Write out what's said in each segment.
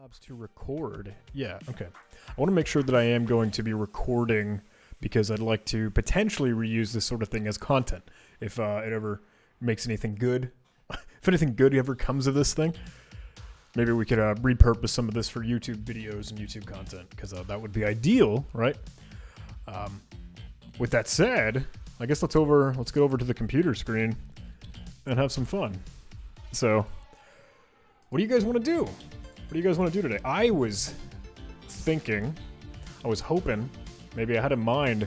Labs to record. Yeah, okay. I want to make sure that I am going to be recording because I'd like to potentially reuse this sort of thing as content if it ever makes anything good. If anything good ever comes of this thing, maybe we could repurpose some of this for YouTube videos and YouTube content because that would be ideal, right? With that said, I guess let's get over to the computer screen and have some fun. So, what do you guys want to do? What do you guys want to do today? I was hoping, maybe I had in mind,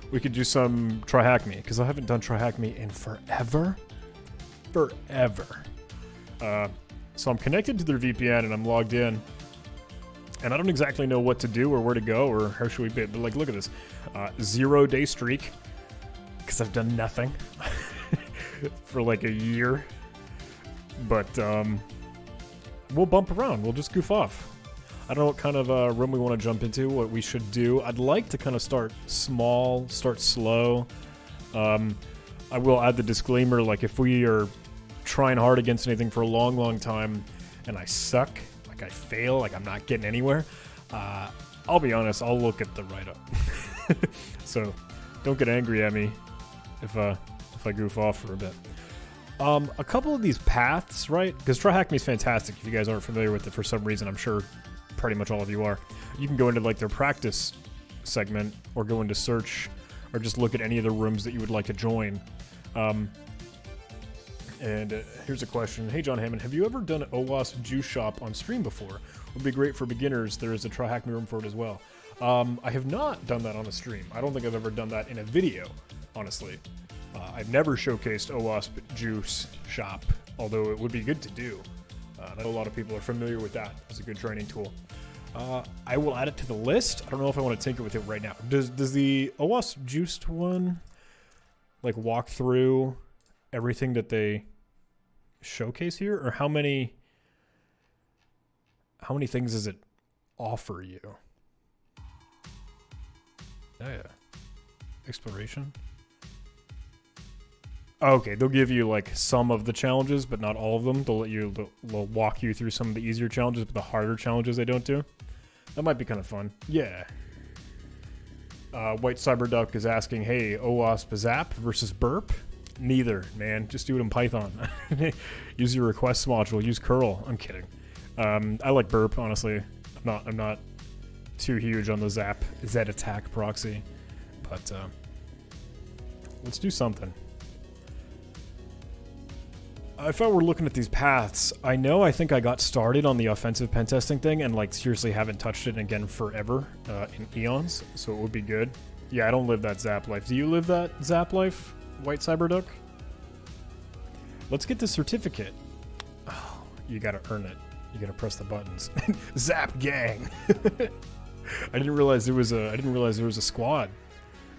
we could do some TryHackMe, because I haven't done TryHackMe in forever. So I'm connected to their VPN and I'm logged in, and I don't exactly know what to do or where to go or how should we be, but like, look at this. 0-day streak, because I've done nothing for like a year. But, we'll bump around. We'll just goof off. I don't know what kind of room we want to jump into, what we should do. I'd like to kind of start small, start slow. I will add the disclaimer, like if we are trying hard against anything for a long time and I suck, like I fail, like I'm not getting anywhere, I'll be honest, I'll look at the write-up. So don't get angry at me if I goof off for a bit. A couple of these paths, right? Because TryHackMe is fantastic. If you guys aren't familiar with it for some reason, I'm sure pretty much all of you are. You can go into like their practice segment or go into search or just look at any of the rooms that you would like to join. Here's a question. Hey, John Hammond, have you ever done an OWASP juice shop on stream before? Would be great for beginners. There is a TryHackMe room for it as well. I have not done that on a stream. I don't think I've ever done that in a video, honestly. I've never showcased OWASP Juice Shop, although it would be good to do. I know a lot of people are familiar with that as a good training tool. I will add it to the list. I don't know if I want to tinker with it right now. Does the OWASP Juiced one like walk through everything that they showcase here, or how many things does it offer you? Oh yeah, exploration. Okay, they'll give you like some of the challenges, but not all of them. They'll walk you through some of the easier challenges, but the harder challenges they don't do. That might be kind of fun. Yeah. White Cyberduck is asking, hey, OWASP Zap versus Burp? Neither, man. Just do it in Python. Use your requests module. Use curl. I'm kidding. I like Burp, honestly. I'm not too huge on the Z attack proxy, but let's do something. If I were looking at these paths, I think I got started on the offensive pen testing thing and like seriously haven't touched it again forever in eons, so it would be good. Yeah, I don't live that Zap life. Do you live that Zap life, White Cyberduck? Let's get the certificate. Oh, you gotta earn it. You gotta press the buttons. Zap gang. I didn't realize there was a squad.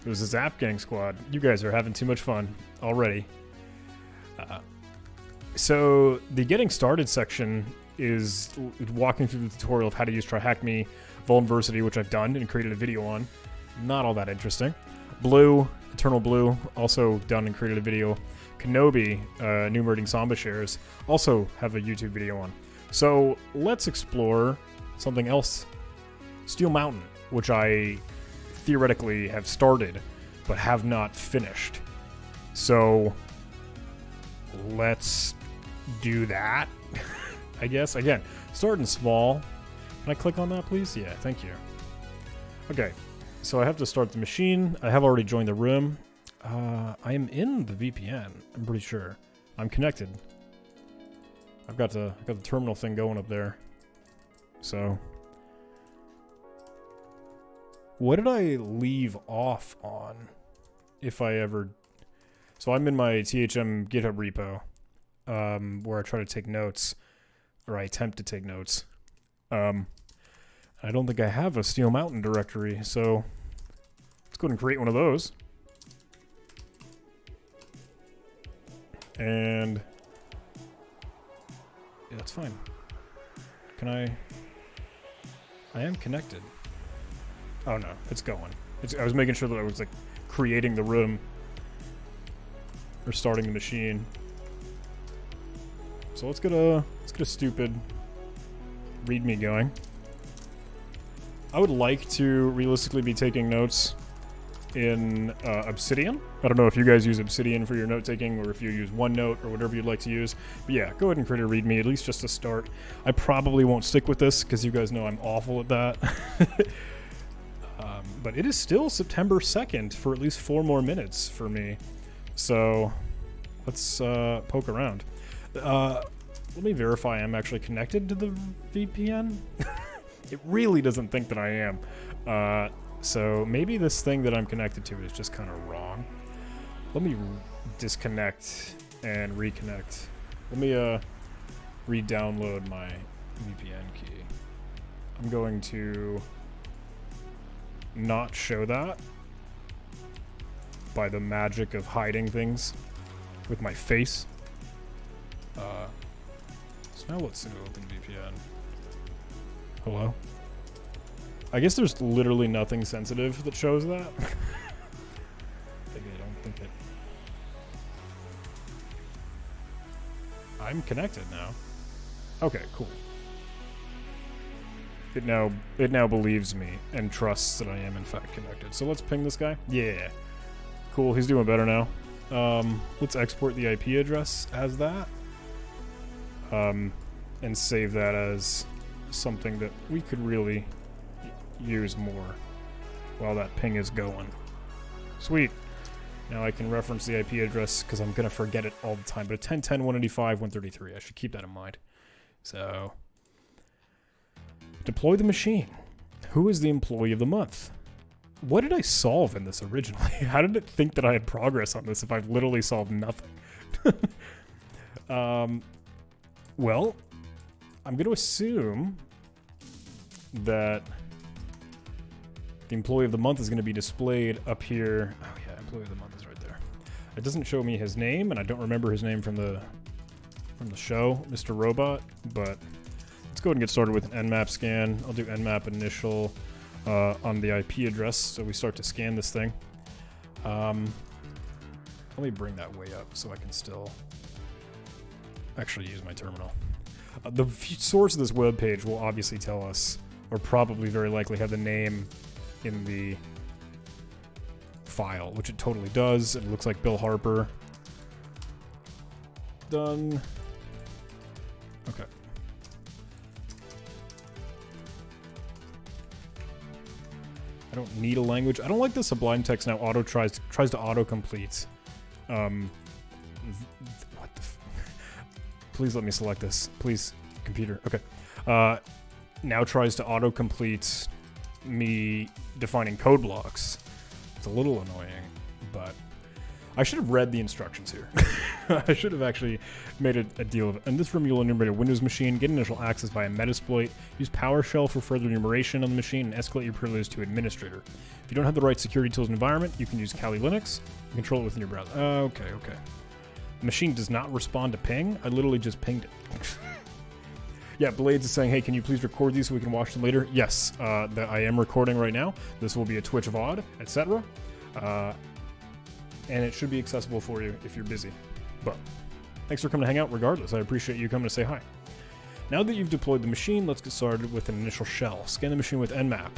It was a Zap gang squad. You guys are having too much fun already. So the getting started section is walking through the tutorial of how to use TryHackMe Vulnerability, which I've done and created a video on. Not all that interesting. Blue, Eternal Blue, also done and created a video. Kenobi, enumerating Samba shares, also have a YouTube video on. So let's explore something else. Steel Mountain, which I theoretically have started, but have not finished. So let's do that, I guess. Again, starting small. Can I click on that, please? Yeah, thank you. Okay, so I have to start the machine. I have already joined the room. I am in the VPN, I'm pretty sure. I'm connected. I've got the terminal thing going up there. So what did I leave off on? If I ever... So I'm in my THM GitHub repo, where I try to take notes, or I attempt to take notes. I don't think I have a Steel Mountain directory, so let's go ahead and create one of those. And yeah, that's fine. Can I am connected. Oh no, it's going. I was making sure that I was like creating the room or starting the machine. So let's get a stupid README going. I would like to realistically be taking notes in Obsidian. I don't know if you guys use Obsidian for your note taking or if you use OneNote or whatever you'd like to use. But yeah, go ahead and create a README, at least just to start. I probably won't stick with this because you guys know I'm awful at that. But it is still September 2nd for at least 4 more minutes for me. So let's poke around. Let me verify I'm actually connected to the VPN. It really doesn't think that I am. So maybe this thing that I'm connected to is just kind of wrong. Let me disconnect and reconnect. Let me re-download my VPN key. I'm going to not show that by the magic of hiding things with my face. So now let's open VPN. Hello? I guess there's literally nothing sensitive that shows that. Maybe I don't think it. I'm connected now. Okay, cool. It now believes me and trusts that I am in fact connected. So let's ping this guy. Yeah. Cool, he's doing better now. Let's export the IP address as that. And save that as something that we could really use more while that ping is going. Sweet. Now I can reference the IP address because I'm going to forget it all the time. But 10.10.185.133. I should keep that in mind. So, deploy the machine. Who is the employee of the month? What did I solve in this originally? How did it think that I had progress on this if I've literally solved nothing? Well, I'm going to assume that the employee of the month is going to be displayed up here. Oh yeah, employee of the month is right there. It doesn't show me his name, and I don't remember his name from the show, Mr. Robot, but let's go ahead and get started with an Nmap scan. I'll do Nmap initial on the IP address, so we start to scan this thing. Let me bring that way up so I can still actually use my terminal. The source of this web page will obviously tell us, or probably very likely have the name in the file, which it totally does. It looks like Bill Harper. Done. Okay. I don't need a language. I don't like the Sublime Text now tries to autocomplete. What the please let me select this. Please, computer. Okay. Now tries to autocomplete me defining code blocks. It's a little annoying, but I should have read the instructions here. I should have actually made a deal of it. In this room, you'll enumerate a Windows machine, get initial access via Metasploit, use PowerShell for further enumeration on the machine, and escalate your privileges to administrator. If you don't have the right security tools and environment, you can use Kali Linux and control it within your browser. Okay. The machine does not respond to ping. I literally just pinged it. Yeah, Blades is saying, hey, can you please record these so we can watch them later? Yes, that I am recording right now. This will be a Twitch VOD, etc. And it should be accessible for you if you're busy. But thanks for coming to hang out regardless. I appreciate you coming to say hi. Now that you've deployed the machine, let's get started with an initial shell. Scan the machine with Nmap.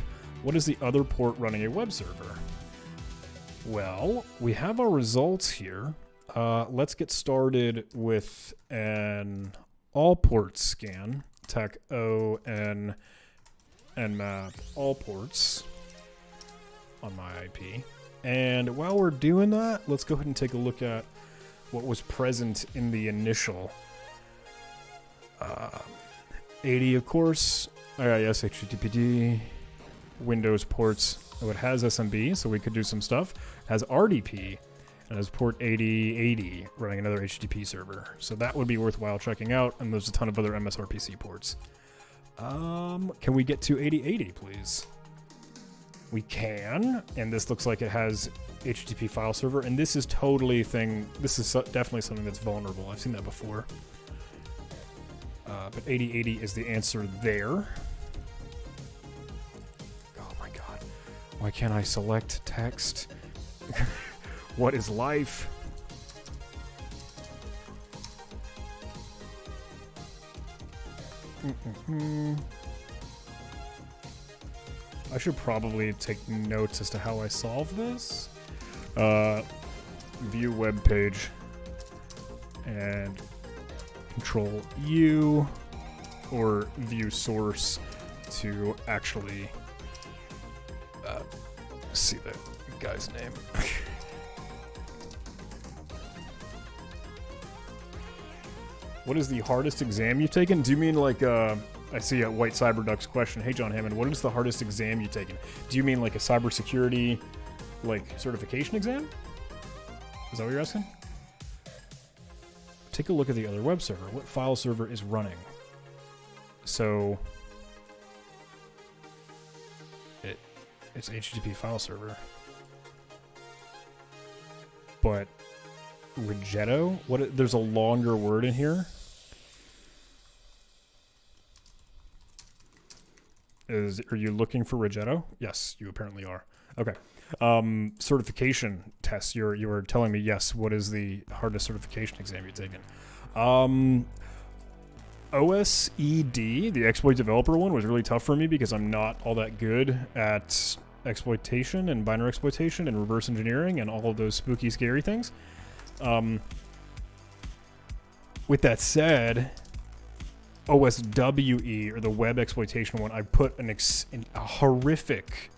What is the other port running a web server? Well, we have our results here. Let's get started with an all ports scan. Tech O and Nmap all ports on my IP. And while we're doing that, let's go ahead and take a look at what was present in the initial 80, of course. IIS, HTTPD, Windows ports. Oh, it has SMB, so we could do some stuff. It has RDP, and has port 8080 running another HTTP server. So that would be worthwhile checking out, and there's a ton of other MSRPC ports. Can we get to 8080, please? We can, and this looks like it has HTTP file server, and this is totally this is definitely something that's vulnerable. I've seen that before. But 8080 is the answer there. Oh my god. Why can't I select text? What is life? I should probably take notes as to how I solve this. View web page and Control U or view source to actually see the guy's name. What is the hardest exam you've taken? Do you mean like, I see a White Cyberduck's question. Hey, John Hammond, what is the hardest exam you've taken? Do you mean like a cybersecurity, like, certification exam? Is that what you're asking? Take a look at the other web server. What file server is running? So, it's HTTP file server. But Rigetto? What? There's a longer word in here. Are you looking for Rigetto? Yes, you apparently are. Okay. Certification tests. You were telling me, yes, what is the hardest certification exam you've taken? OSED, the exploit developer one, was really tough for me because I'm not all that good at exploitation and binary exploitation and reverse engineering and all of those spooky, scary things. With that said, OSWE, or the web exploitation one, I put a horrific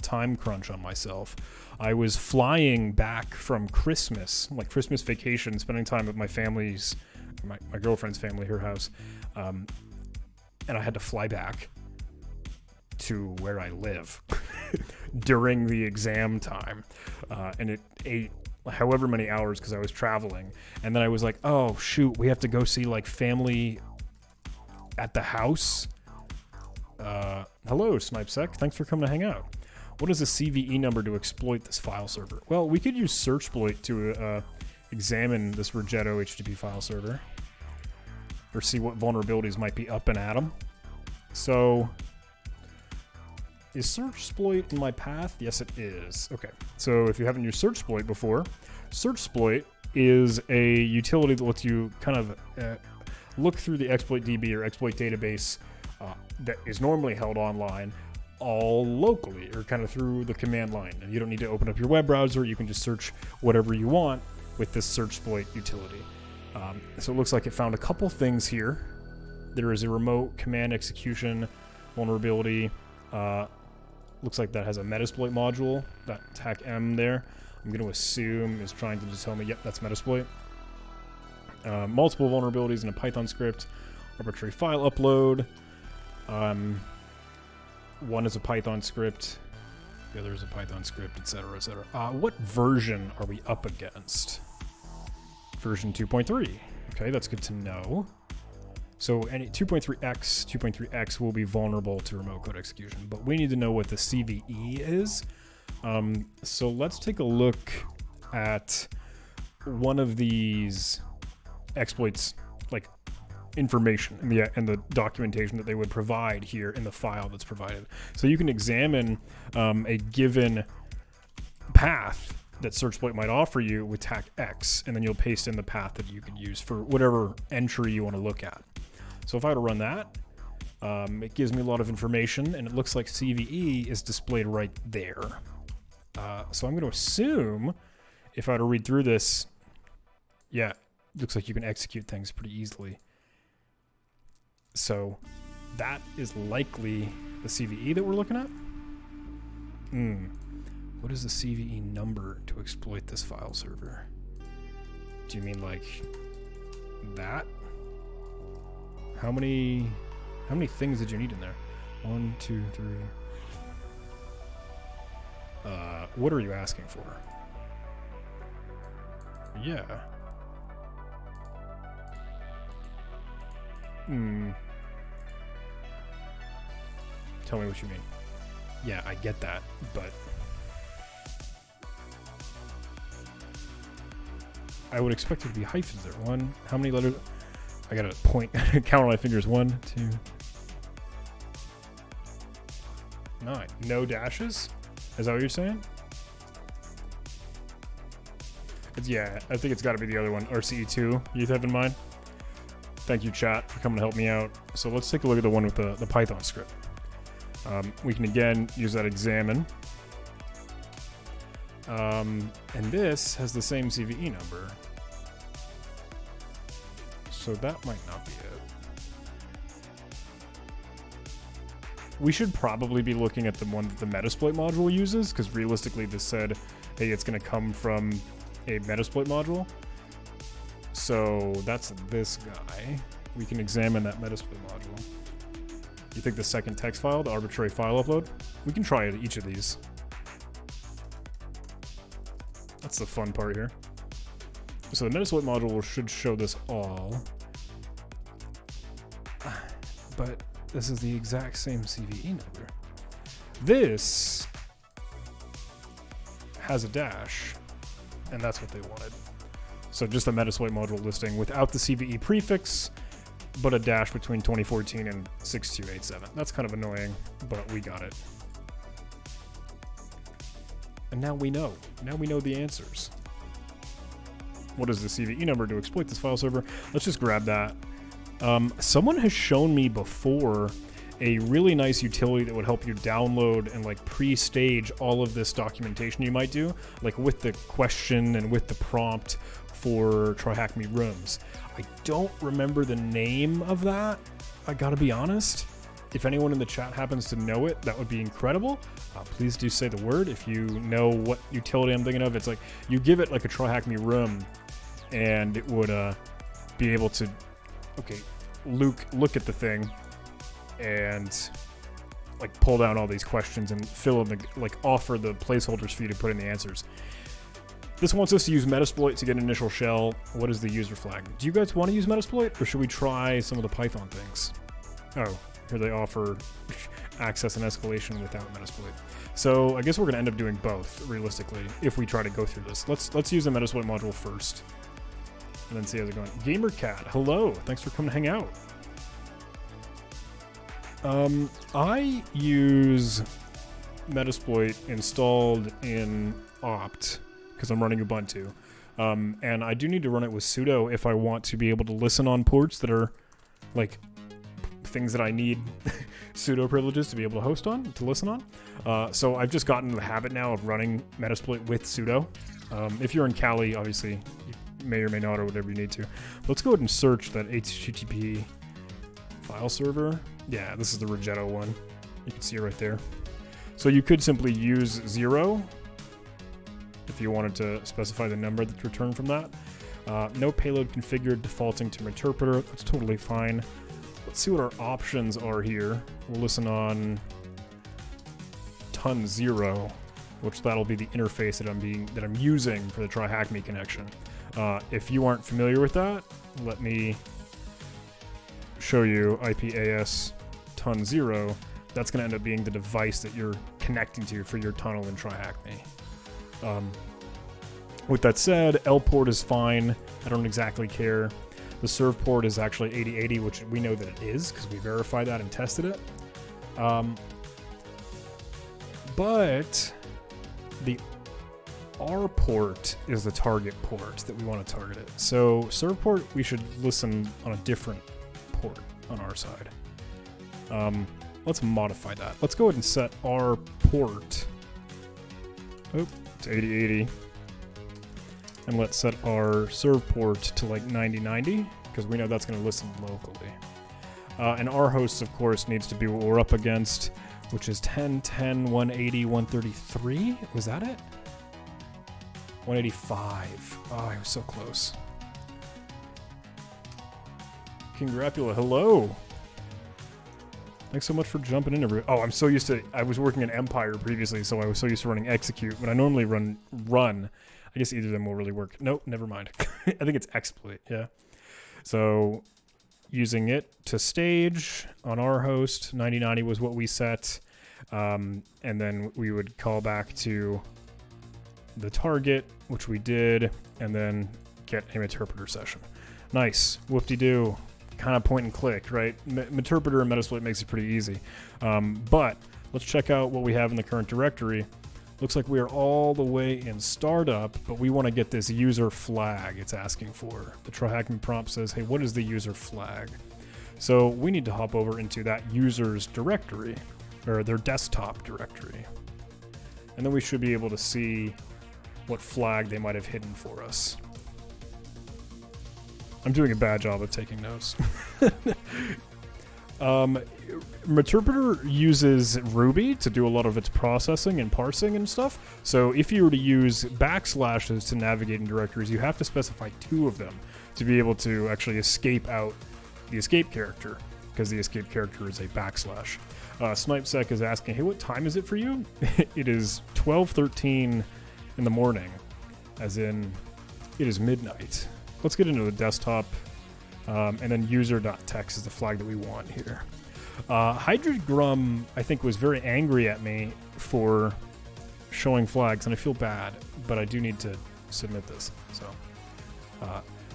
time crunch on myself. I was flying back from Christmas, like Christmas vacation, spending time with my family's, my girlfriend's family, her house, and I had to fly back to where I live during the exam time, and it ate however many hours because I was traveling. And then I was like, oh shoot, we have to go see like family at the house. Hello, SnipeSec. Thanks for coming to hang out. What is the CVE number to exploit this file server? Well, we could use certsploit to examine this Rigetto HTTP file server, or see what vulnerabilities might be up and at them. So, is certsploit in my path? Yes, it is. Okay, so if you haven't used certsploit before, certsploit is a utility that lets you kind of look through the exploit DB or exploit database that is normally held online, all locally, or kind of through the command line. And you don't need to open up your web browser. You can just search whatever you want with this certsploit utility. So it looks like it found a couple things here. There is a remote command execution vulnerability. Looks like that has a Metasploit module, that TAC-M there. I'm going to assume is trying to just tell me, yep, that's Metasploit. Multiple vulnerabilities in a Python script, arbitrary file upload. One is a Python script, the other is a Python script, etc., etc. What version are we up against? Version 2.3. Okay, that's good to know. So any 2.3x, 2.3x will be vulnerable to remote code execution, but we need to know what the CVE is. So let's take a look at one of these exploits, like information in the documentation that they would provide here in the file that's provided. So you can examine a given path that certsploit might offer you with TAC-X, and then you'll paste in the path that you could use for whatever entry you want to look at. So if I were to run that, it gives me a lot of information, and it looks like CVE is displayed right there. So I'm going to assume, if I were to read through this, yeah, it looks like you can execute things pretty easily. So that is likely the CVE that we're looking at. What is the CVE number to exploit this file server? Do you mean like that? How many things did you need in there? 1, 2, 3. What are you asking for? Yeah. Tell me what you mean. Yeah, I get that, but I would expect it to be hyphens there. One, how many letters? I gotta point, count on my fingers. 1, 2, 9. No dashes? Is that what you're saying? Yeah, I think it's got to be the other one, RCE2 you have in mind. Thank you, chat, for coming to help me out. So let's take a look at the one with the Python script. We can again use that examine. And this has the same CVE number. So that might not be it. We should probably be looking at the one that the Metasploit module uses, because realistically this said, hey, it's going to come from a Metasploit module. So that's this guy. We can examine that Metasploit module. You think the second text file, the arbitrary file upload? We can try each of these. That's the fun part here. So the Metasploit module should show this all. But this is the exact same CVE number. This has a dash, and that's what they wanted. So just the Metasploit module listing without the CVE prefix, but a dash between 2014 and 6287. That's kind of annoying, but we got it. And now we know. Now we know the answers. What is the CVE number to exploit this file server? Let's just grab that. Someone has shown me before a really nice utility that would help you download and like pre-stage all of this documentation you might do, like with the question and with the prompt for TryHackMe rooms. I don't remember the name of that, I gotta be honest. If anyone in the chat happens to know it, that would be incredible. Please do say the word if you know what utility I'm thinking of. It's like you give it like a TryHackMe room and it would be able to, okay, look at the thing and like pull down all these questions and fill in the, like offer the placeholders for you to put in the answers. This wants us to use Metasploit to get an initial shell. What is the user flag? Do you guys want to use Metasploit, or should we try some of the Python things? Oh, here they offer access and escalation without Metasploit. So I guess we're going to end up doing both, realistically, if we try to go through this. Let's use the Metasploit module first, and then see how's it going. GamerCat, hello. Thanks for coming to hang out. I use Metasploit installed in opt because I'm running Ubuntu. And I do need to run it with sudo if I want to be able to listen on ports that are like things that I need sudo privileges to be able to host on, to listen on. So I've just gotten in the habit now of running Metasploit with sudo. If you're in Kali, obviously, you may or may not, or whatever you need to. But let's go ahead and search that HTTP file server. Yeah, this is the Rigetto one. You can see it right there. So you could simply use 0 if you wanted to specify the number that's returned from that. No payload configured, defaulting to interpreter. That's totally fine. Let's see what our options are here. We'll listen on ton 0, which that'll be the interface that I'm using for the TryHackMe connection. If you aren't familiar with that, let me show you IPAS ton 0. That's going to end up being the device that you're connecting to for your tunnel in TryHackMe. With that said, L port is fine. I don't exactly care. The serve port is actually 8080, which we know that it is because we verified that and tested it. But the R port is the target port that we want to target it. So serve port, we should listen on a different port on our side. Let's modify that. Let's go ahead and set our port to 8080. And let's set our serve port to like 9090 because we know that's going to listen locally. And our host, of course, needs to be what we're up against, which is 1010, 180, 133. Was that it? 185. Oh, I was so close. Congratula, hello. Thanks so much for jumping in. Oh, I'm so used to, I was working in Empire previously, so I was so used to running execute, but I normally run. I guess either of them will really work. Nope, never mind. I think it's exploit, yeah. So using it to stage on our host, 9090 was what we set. And then we would call back to the target, which we did, and then get an interpreter session. Nice, whoop-de-doo. Kind of point and click, right? Interpreter and Metasploit makes it pretty easy. But let's check out what we have in the current directory. Looks like we are all the way in startup, but we want to get this user flag it's asking for. The TryHackMe prompt says, hey, what is the user flag? So we need to hop over into that user's directory. or their desktop directory. And then we should be able to see what flag they might have hidden for us. I'm doing a bad job of taking notes. Meterpreter uses Ruby to do a lot of its processing and parsing and stuff. So if you were to use backslashes to navigate in directories, you have to specify 2 of them to be able to actually escape out the escape character, because the escape character is a backslash. SnipeSec is asking, hey, what time is it for you? It is 12:13 in the morning, as in it is midnight. Let's get into the desktop, and then user.text is the flag that we want here. Hydrogrum, I think, was very angry at me for showing flags, and I feel bad, but I do need to submit this. So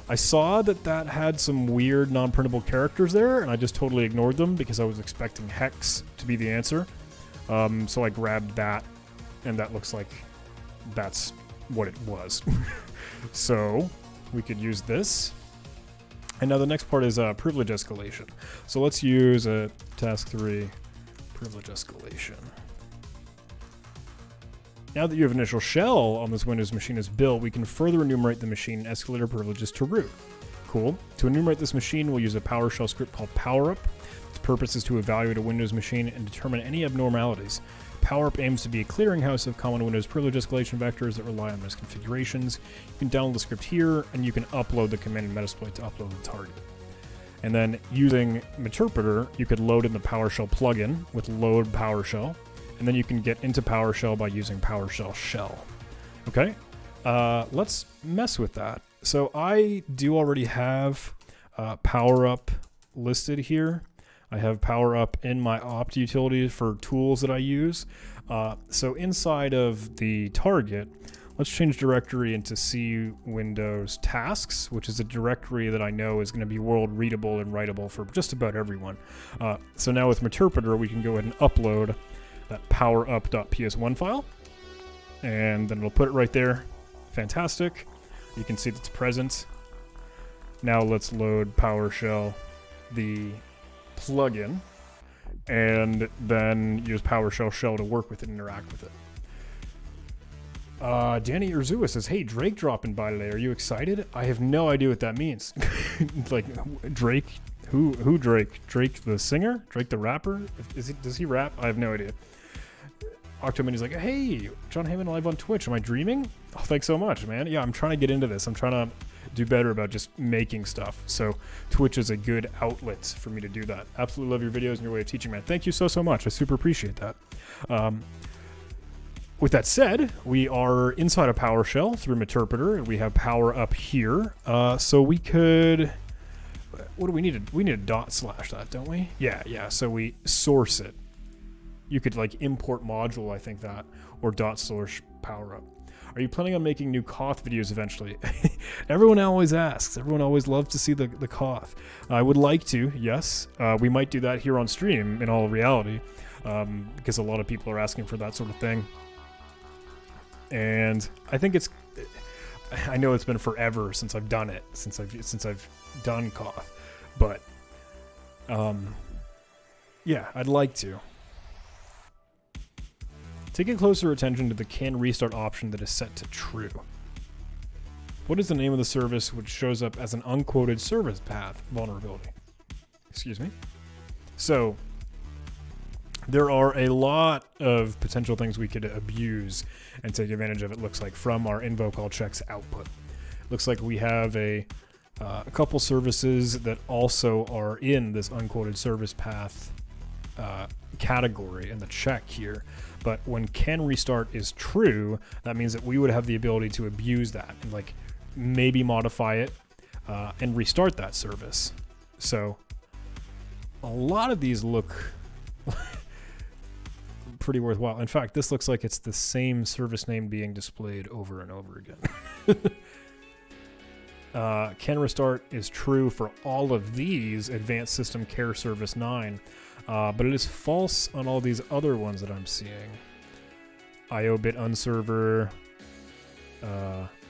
I saw that had some weird non-printable characters there, and I just totally ignored them because I was expecting hex to be the answer. So I grabbed that, and that looks like that's what it was. So we could use this. And now the next part is privilege escalation. So let's use a task 3 privilege escalation. Now that you have initial shell on this Windows machine is built, we can further enumerate the machine and escalate our privileges to root. Cool. To enumerate this machine, we'll use a PowerShell script called PowerUp. Its purpose is to evaluate a Windows machine and determine any abnormalities. PowerUp aims to be a clearinghouse of common Windows privilege escalation vectors that rely on misconfigurations. You can download the script here, and you can upload the command in Metasploit to upload the target. And then using Meterpreter, you could load in the PowerShell plugin with load PowerShell, and then you can get into PowerShell by using PowerShell shell. Okay, let's mess with that. So I do already have PowerUp listed here. I have PowerUp in my opt utility for tools that I use. So inside of the target, let's change directory into C Windows Tasks, which is a directory that I know is going to be world readable and writable for just about everyone. So now with Meterpreter, we can go ahead and upload that powerup.ps1 file, and then it'll put it right there. Fantastic. You can see that it's present. Now let's load PowerShell, the plugin, and then use PowerShell shell to work with it and interact with it. Danny Urzua says, hey, Drake dropping by today. Are you excited? I have no idea what that means. Like, Drake? Who Drake? Drake the singer? Drake the rapper? Does he rap? I have no idea. Octomini's like, hey, John Heyman live on Twitch. Am I dreaming? Oh, thanks so much, man. Yeah, I'm trying to get into this. I'm trying to do better about just making stuff. So Twitch is a good outlet for me to do that. Absolutely love your videos and your way of teaching, man. Thank you so much. I super appreciate that. With that said, we are inside of PowerShell through Meterpreter, and we have PowerUp here. So we could... What do we need? We need a dot slash that, don't we? Yeah. So we source it. You could like import module, I think that, or dot source PowerUp. Are you planning on making new Koth videos eventually? Everyone always asks. Everyone always loves to see the Koth. I would like to, yes. We might do that here on stream in all reality, because a lot of people are asking for that sort of thing. And I think I know it's been forever since I've done it, since I've done Koth, but yeah, I'd like to. Taking closer attention to the can restart option that is set to true. What is the name of the service which shows up as an unquoted service path vulnerability? Excuse me. So there are a lot of potential things we could abuse and take advantage of, it looks like, from our invoke all checks output. Looks like we have a couple services that also are in this unquoted service path category in the check here. But when can restart is true, that means that we would have the ability to abuse that and like maybe modify it and restart that service. So a lot of these look pretty worthwhile. In fact, this looks like it's the same service name being displayed over and over again. Can restart is true for all of these Advanced System Care Service 9, but it is false on all these other ones that I'm seeing. IO-bit unserver,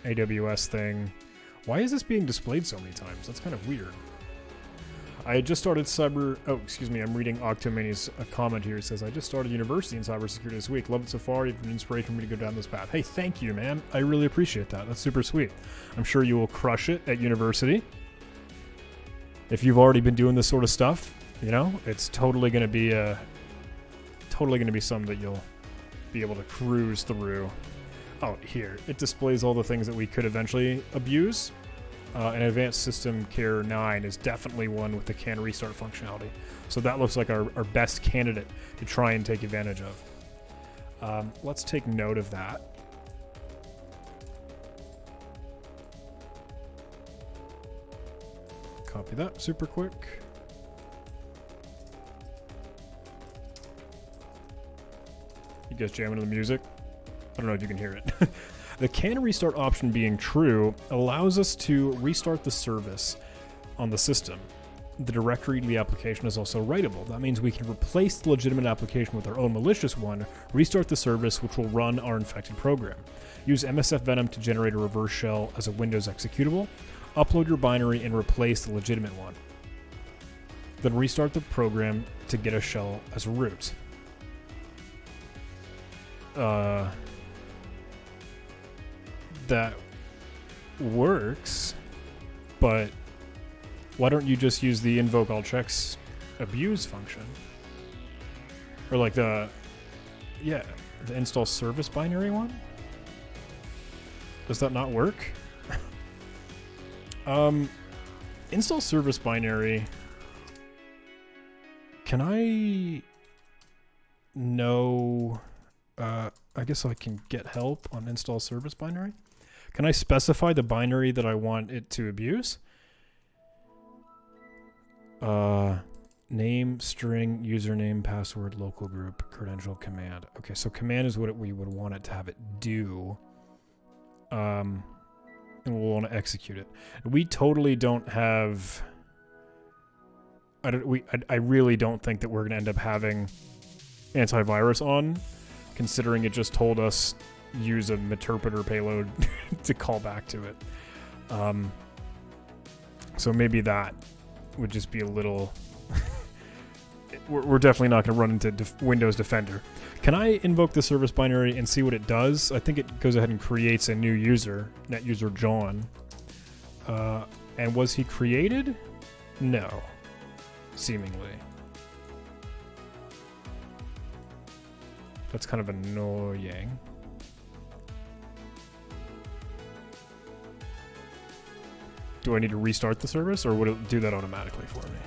AWS thing. Why is this being displayed so many times? That's kind of weird. I had just started I'm reading Octomani's comment here. It says, I just started university in cybersecurity this week. Love it so far. You've been an inspiration for me to go down this path. Hey, thank you, man. I really appreciate that. That's super sweet. I'm sure you will crush it at university. If you've already been doing this sort of stuff, you know, it's totally going to be something that you'll be able to cruise through. Oh, here. It displays all the things that we could eventually abuse. And Advanced System Care 9 is definitely one with the can restart functionality. So that looks like our best candidate to try and take advantage of. Let's take note of that. Copy that super quick. You guys jamming to the music? I don't know if you can hear it. The can restart option being true allows us to restart the service on the system. The directory to the application is also writable. That means we can replace the legitimate application with our own malicious one, restart the service, which will run our infected program. Use MSF Venom to generate a reverse shell as a Windows executable. Upload your binary and replace the legitimate one. Then restart the program to get a shell as root. That works, but why don't you just use the invoke all checks abuse function? Or like the install service binary one? Does that not work? Install service binary. Can I know, I guess I can get help on install service binary. Can I specify the binary that I want it to abuse? Name, string, username, password, local group, credential, command. Okay, so command is what we would want it to have it do. And we'll want to execute it. We totally don't have... I really don't think that we're going to end up having antivirus on, considering it just told us use a Meterpreter payload to call back to it. So maybe that would just be a little... we're definitely not going to run into Windows Defender. Can I invoke the service binary and see what it does? I think it goes ahead and creates a new user, net user John. And was he created? No, seemingly. That's kind of annoying. Do I need to restart the service, or would it do that automatically for me?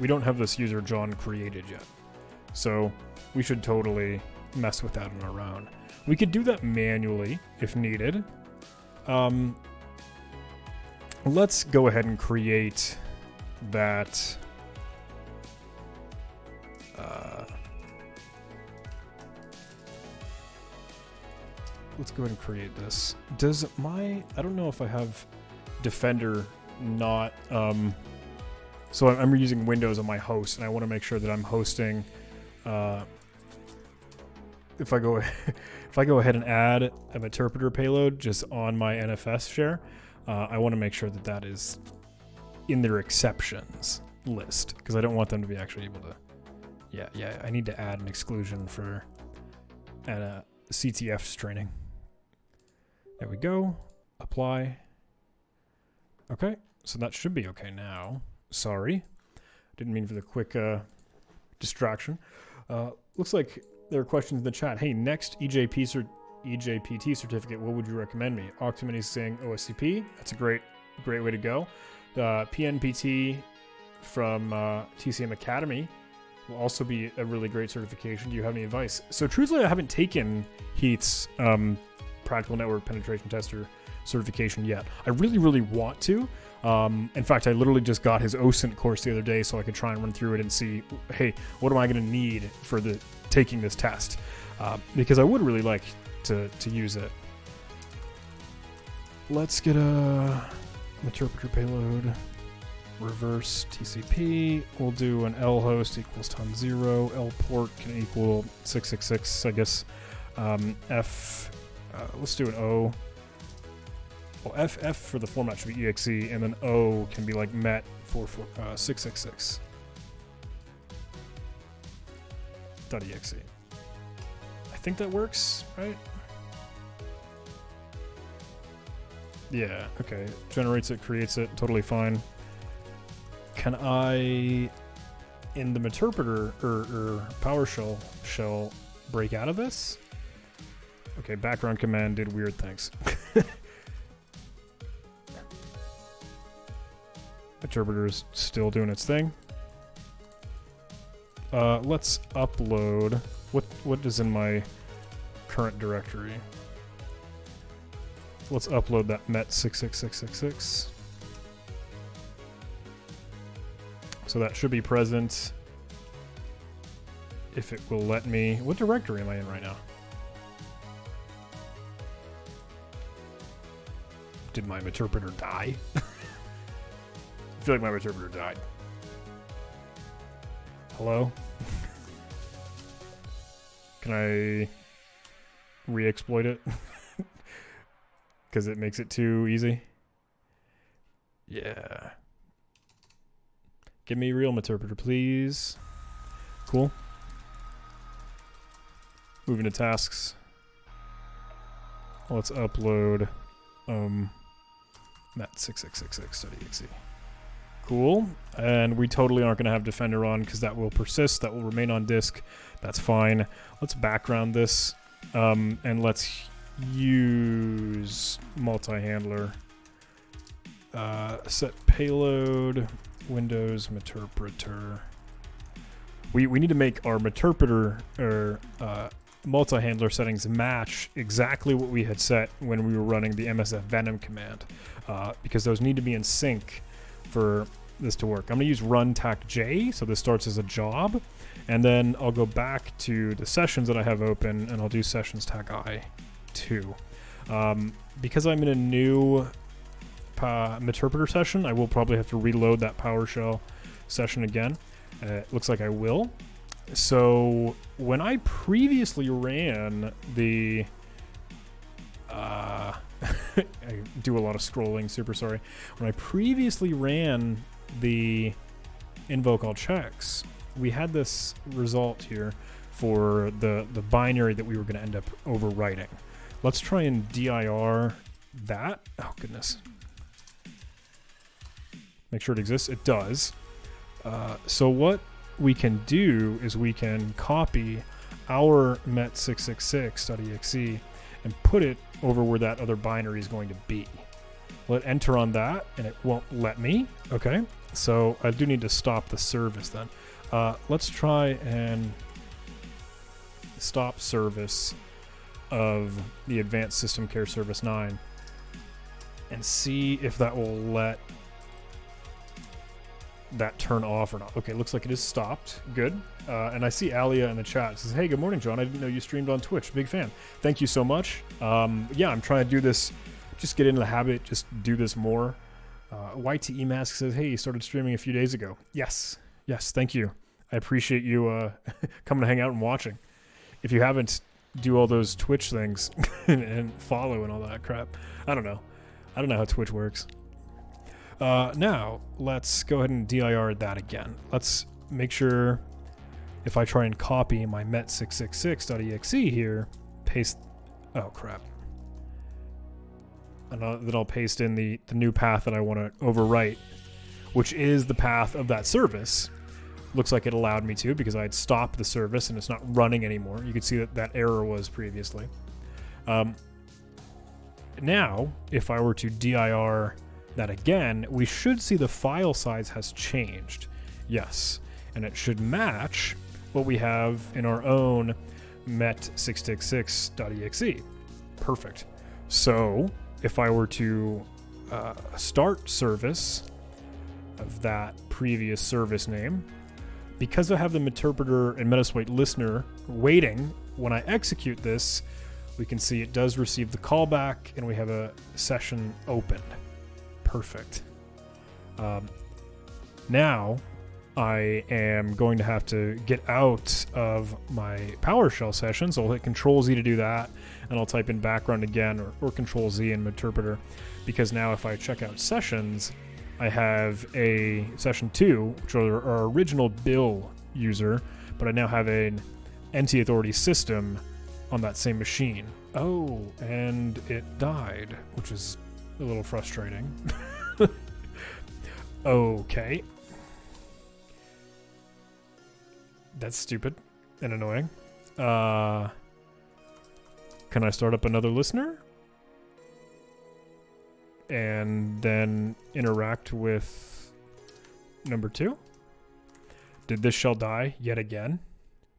We don't have this user John created yet, so we should totally mess with that on our own. We could do that manually if needed. Let's go ahead and create that. Let's go ahead and create this. Does my... I don't know if I have Defender not... so I'm using Windows on my host, and I want to make sure that I'm hosting... if I go ahead and add a Meterpreter payload just on my NFS share, I want to make sure that that is in their exceptions list, because I don't want them to be actually able to... Yeah, I need to add an exclusion for CTF straining. There we go. Apply. Okay, so that should be okay now. Sorry. Didn't mean for the quick distraction. Looks like there are questions in the chat. Hey, next EJPT certificate, what would you recommend me? Octomany is saying OSCP. That's a great way to go. PNPT from TCM Academy will also be a really great certification. Do you have any advice? So truthfully, I haven't taken Heath's Practical Network Penetration Tester certification yet. I really, really want to. In fact, I literally just got his OSINT course the other day so I could try and run through it and see, hey, what am I going to need for taking this test? Because I would really like to use it. Let's get a Meterpreter payload. Reverse TCP. We'll do an L host equals times 0. L port can equal 666, I guess. F, let's do an O. well, FF for the format should be exe, and then O can be like met 666 .exe. I think that works, right? Yeah, okay. Generates it, creates it, totally fine. Can I, in the Meterpreter or PowerShell shell, break out of this? Okay, background command did weird things. Interpreter's still doing its thing. Let's upload what is in my current directory. Let's upload that met 66666. So that should be present if it will let me. What directory am I in right now? Did my interpreter die? I feel like my interpreter died. Hello? Can I re-exploit it? Because it makes it too easy? Yeah. Give me real interpreter, please. Cool. Moving to tasks. Let's upload met6666.exe. Cool. And we totally aren't going to have Defender on because that will persist. That will remain on disk. That's fine. Let's background this. And let's use multi-handler. Set payload, Windows Meterpreter. We need to make our Meterpreter or multi-handler settings match exactly what we had set when we were running the MSF Venom command, because those need to be in sync for this to work. I'm going to use run tac j, so this starts as a job, and then I'll go back to the sessions that I have open, and I'll do sessions tac I 2. Because I'm in a new Meterpreter session, I will probably have to reload that PowerShell session again. It looks like I will. So when I previously ran the I do a lot of scrolling, super sorry. When I previously ran the invoke all checks, we had this result here for the binary that we were going to end up overwriting. Let's try and dir that. Oh, goodness. Make sure it exists. It does. So what we can do is we can copy our met666.exe and put it over where that other binary is going to be. Let enter on that, and it won't let me. Okay, so I do need to stop the service then. Let's try and stop service of the Advanced System Care Service 9 and see if that will let that turn off or not. Okay, looks like it is stopped. Good. And I see Alia in the chat. It says, hey, good morning, John. I didn't know you streamed on Twitch. Big fan. Thank you so much. Yeah, I'm trying to do this, just get into the habit, just do this more. YTE Mask says, hey, you started streaming a few days ago. Yes. Yes, thank you. I appreciate you coming to hang out and watching. If you haven't, do all those Twitch things and follow and all that crap. I don't know. I don't know how Twitch works. Now, let's go ahead and dir that again. Let's make sure if I try and copy my met666.exe here, paste... Oh, crap. And then I'll paste in the new path that I want to overwrite, which is the path of that service. Looks like it allowed me to because I had stopped the service and it's not running anymore. You can see that that error was previously. Now, if I were to dir that again, we should see the file size has changed. Yes, and it should match what we have in our own met666.exe. Perfect. So if I were to start service of that previous service name, because I have the Meterpreter and Metasploit listener waiting, when I execute this, we can see it does receive the callback and we have a session opened. Perfect. Now, I am going to have to get out of my PowerShell session, so I'll hit Control-Z to do that, and I'll type in background again, or Control-Z in Meterpreter, because now if I check out sessions, I have a session 2, which are our original Bill user, but I now have an NT Authority system on that same machine. Oh, and it died, which is a little frustrating. Okay. That's stupid and annoying. Can I start up another listener? And then interact with number 2? Did this shell die yet again?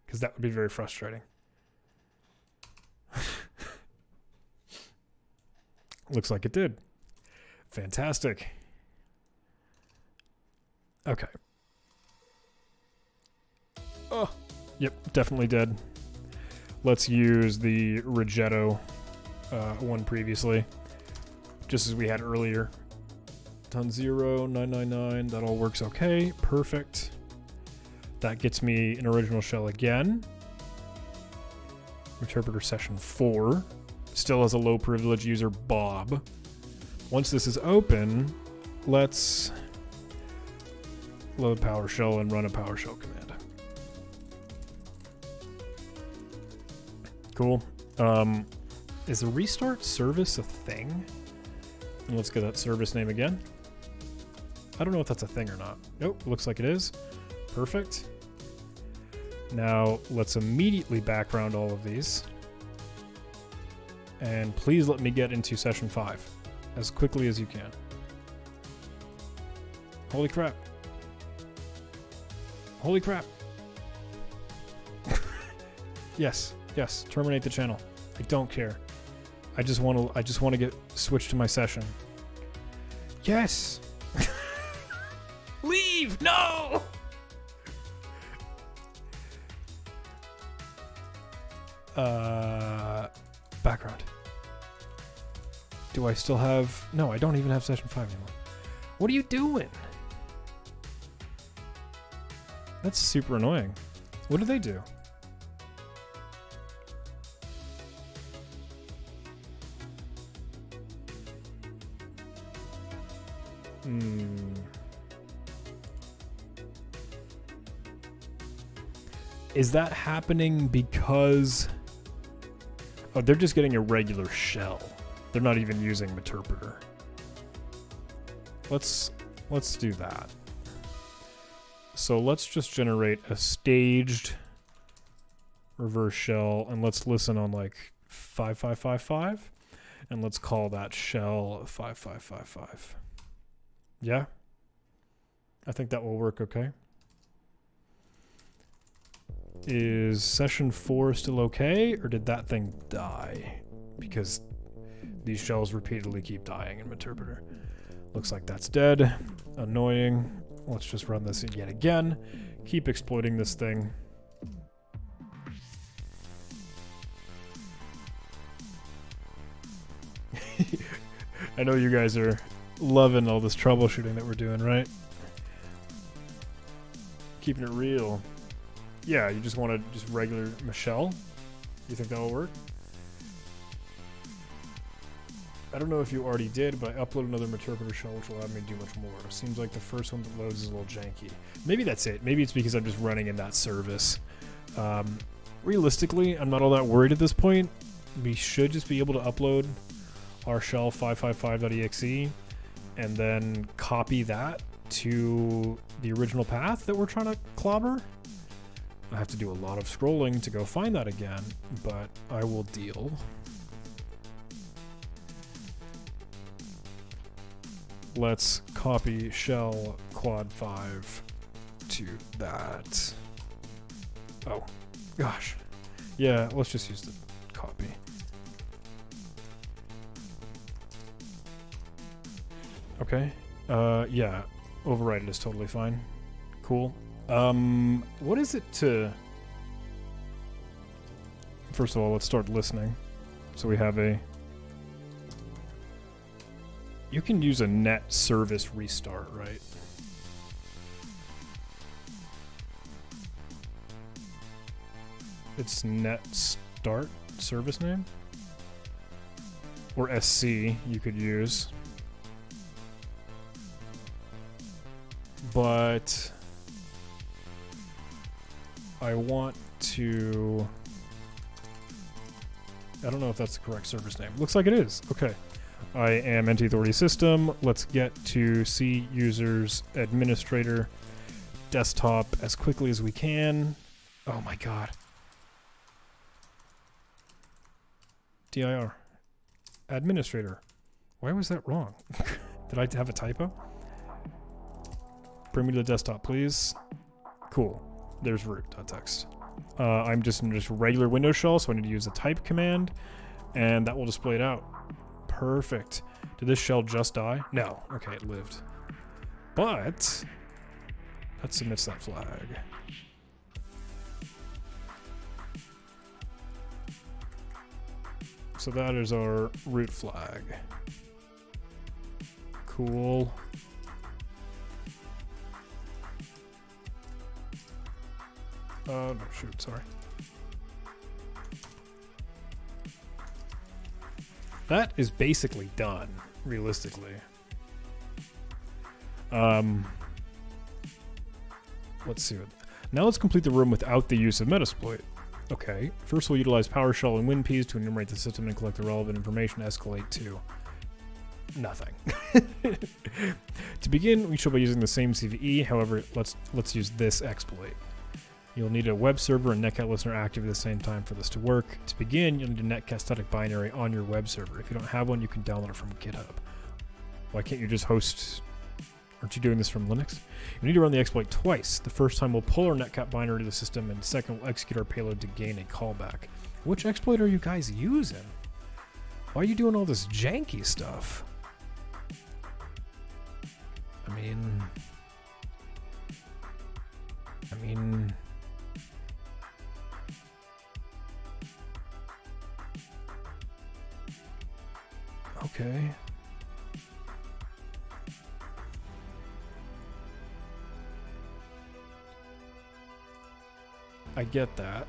Because that would be very frustrating. Looks like it did. Fantastic. Okay. Oh, yep, definitely dead. Let's use the Rigetto one previously, just as we had earlier. Ton 0, 999, that all works okay. Perfect. That gets me an original shell again. Interpreter session 4. Still has a low privilege user, Bob. Once this is open, let's load PowerShell and run a PowerShell command. Cool. Is a restart service a thing? And let's get that service name again. I don't know if that's a thing or not. Nope, looks like it is. Perfect. Now let's immediately background all of these. And please let me get into session 5 as quickly as you can. Holy crap. Holy crap. Yes, yes, terminate the channel. I don't care. I just want to get switched to my session. Yes. Leave. No. Background. Do I still have... No, I don't even have session 5 anymore. What are you doing? That's super annoying. What do they do? Is that happening because... Oh, they're just getting a regular shell. They're not even using Meterpreter. Let's do that. So let's just generate a staged reverse shell, and let's listen on like 5555, and let's call that shell 5555. Yeah? I think that will work okay. Is session 4 still okay, or did that thing die? Because these shells repeatedly keep dying in Meterpreter. Looks like that's dead. Annoying. Let's just run this yet again. Keep exploiting this thing. I know you guys are loving all this troubleshooting that we're doing, right? Keeping it real. Yeah, you just want to just regular Michelle? You think that will work? I don't know if you already did, but I uploaded another Meterpreter shell, which will allow me to do much more. It seems like the first one that loads is a little janky. Maybe that's it. Maybe it's because I'm just running in that service. Realistically, I'm not all that worried at this point. We should just be able to upload our shell 555.exe and then copy that to the original path that we're trying to clobber. I have to do a lot of scrolling to go find that again, but I will deal. Let's copy shell quad 5 to that. Oh, gosh. Yeah, let's just use the copy. Okay. Yeah, override it is totally fine. Cool. What is it to... First of all, let's start listening. So we have a... You can use a net service restart, right? It's net start service name. Or SC you could use. But I want to... I don't know if that's the correct service name. Looks like it is. Okay. I am NT Authority System. Let's get to C users administrator desktop as quickly as we can. Oh my god. DIR. Administrator. Why was that wrong? Did I have a typo? Bring me to the desktop, please. Cool. There's root.txt. I'm just in just regular Windows shell, so I need to use the type command, and that will display it out. Perfect. Did this shell just die? No. Okay, it lived. But that submits that flag. So that is our root flag. Cool. No, shoot, sorry. That is basically done, realistically. Let's see. Now let's complete the room without the use of Metasploit. Okay, first we'll utilize PowerShell and WinPs to enumerate the system and collect the relevant information, escalate to nothing. To begin, we should be using the same CVE, however, let's use this exploit. You'll need a web server and netcat listener active at the same time for this to work. To begin, you'll need a netcat static binary on your web server. If you don't have one, you can download it from GitHub. Why can't you just host... Aren't you doing this from Linux? You need to run the exploit twice. The first time we'll pull our netcat binary to the system, and second we'll execute our payload to gain a callback. Which exploit are you guys using? Why are you doing all this janky stuff? I mean... Okay. I get that.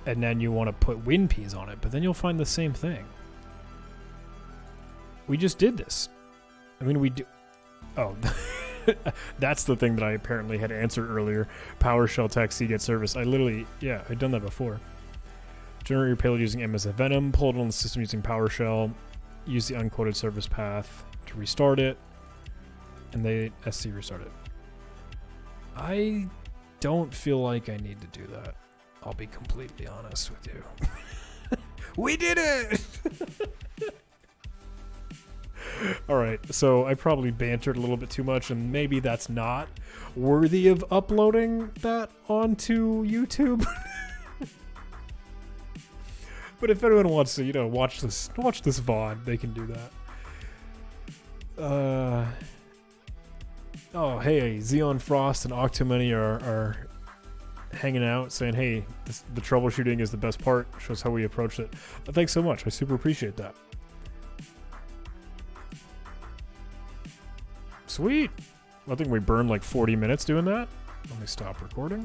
And then you want to put WinPs on it, but then you'll find the same thing. We just did this. I mean, we do... Oh, that's the thing that I apparently had answered earlier. PowerShell text get service. I literally... Yeah, I'd done that before. Generate your payload using MSF Venom. Pull it on the system using PowerShell. Use the unquoted service path to restart it. And they SC restart it. I don't feel like I need to do that. I'll be completely honest with you. We did it! Alright, so I probably bantered a little bit too much, and maybe that's not worthy of uploading that onto YouTube. But if anyone wants to, you know, watch this VOD, they can do that. Oh, hey, Xeon Frost and Octomany are hanging out, saying, hey, the troubleshooting is the best part. Shows how we approach it. Thanks so much. I super appreciate that. Sweet. I think we burned like 40 minutes doing that. Let me stop recording.